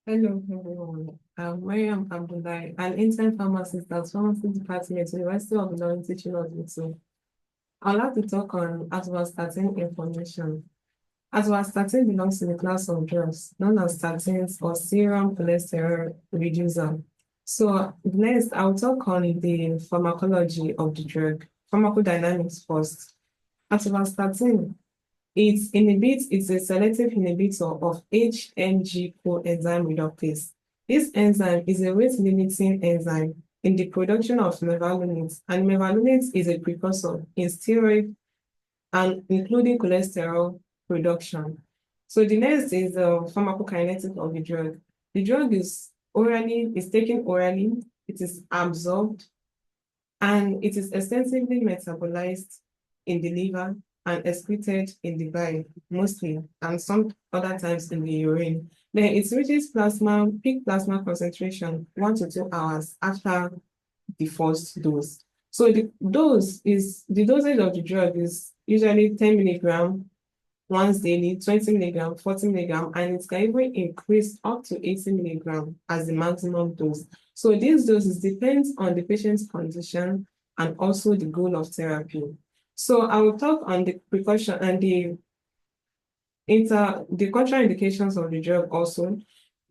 Hello, everyone. I'm Mariam Abdullahi, an intern pharmacist at Pharmacy Department, University of Ilorin Teaching Hospital. I'd like to talk on atorvastatin information. Atorvastatin belongs to the class of drugs known as statins or serum cholesterol reducer. So next, I'll talk on the pharmacology of the drug, pharmacodynamics first. Atorvastatin it's a selective inhibitor of HMG coenzyme reductase. This enzyme is a rate-limiting enzyme in the production of mevalonate, and mevalonate is a precursor in steroid and including cholesterol production. So the next is the pharmacokinetic of the drug. The drug is taken orally, it is absorbed, and it is extensively metabolized in the liver and excreted in the bile, mostly, and some other times in the urine. Then it reaches peak plasma concentration 1 to 2 hours after the first dose. So the dosage of the drug is usually 10 milligram once daily, 20 milligram, 40 milligram, and it can even increase up to 80 milligram as the maximum dose. So these doses depends on the patient's condition and also the goal of therapy. So I will talk on the precaution and the contraindications of the drug also.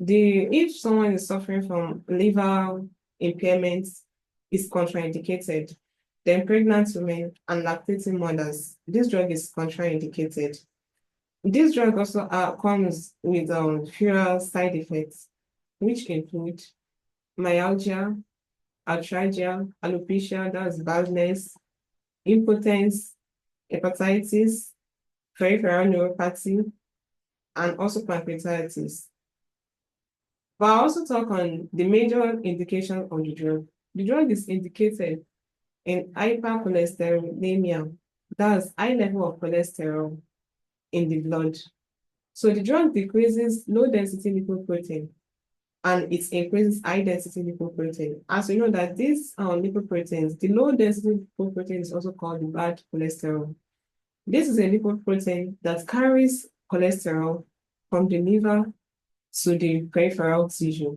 If someone is suffering from liver impairments, is contraindicated. Then pregnant women and lactating mothers, this drug is contraindicated. This drug also comes with fewer side effects, which include myalgia, arthralgia, alopecia, that's baldness, impotence, hepatitis, peripheral neuropathy, and also pancreatitis. But I'll also talk on the major indication of the drug. The drug is indicated in hypercholesterolemia, that's high level of cholesterol in the blood. So the drug decreases low-density lipoprotein and it increases high-density lipoprotein. As we know that these lipoproteins, the low-density lipoprotein is also called the bad cholesterol. This is a lipoprotein that carries cholesterol from the liver to the peripheral tissue.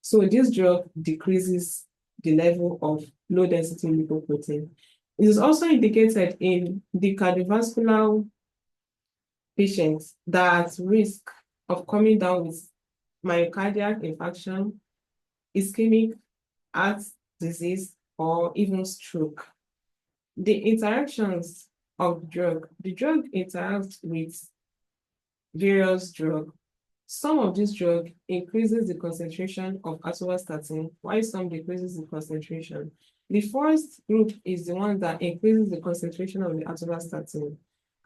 So this drug decreases the level of low-density lipoprotein. It is also indicated in the cardiovascular patients that are at risk of coming down with myocardial infarction, ischemic heart disease, or even stroke. The interactions of the drug interacts with various drugs. Some of this drug increases the concentration of atorvastatin, while some decreases the concentration. The first group is the one that increases the concentration of the atorvastatin.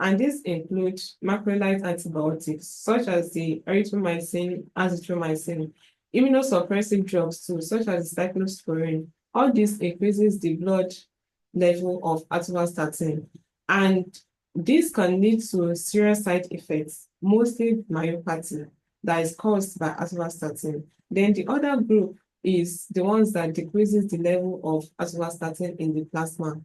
And this includes macrolide antibiotics, such as the erythromycin, azithromycin, immunosuppressive drugs too, such as cyclosporine. All this increases the blood level of atorvastatin. And this can lead to serious side effects, mostly myopathy, that is caused by atorvastatin. Then the other group is the ones that decreases the level of atorvastatin in the plasma.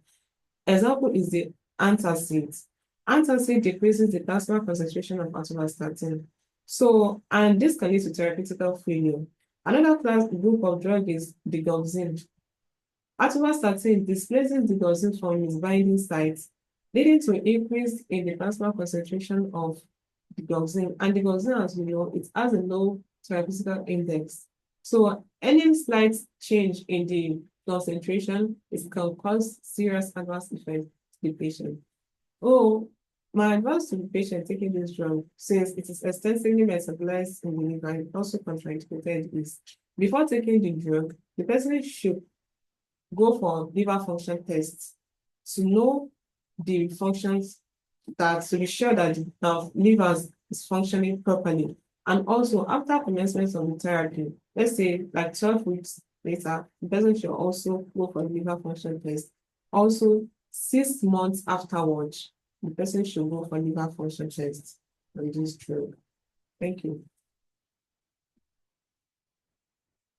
Example is the antacid. Antacid decreases the plasma concentration of atorvastatin. So, and this can lead to therapeutical failure. Another group of drug is digoxin. Atorvastatin displaces digoxin from its binding sites, leading to an increase in the plasma concentration of digoxin. And digoxin, as we know, it has a low therapeutical index. So any slight change in the concentration can cause serious adverse effects to the patient. Oh, my advice to the patient taking this drug, since it is extensively metabolized in the liver and also contraindicated, is before taking the drug, the person should go for liver function tests to know the functions to be sure that the liver is functioning properly. And also, after commencement of the therapy, let's say like 12 weeks later, the person should also go for the liver function test. Also, 6 months afterwards, the person should go for liver function test on this drug. Thank you.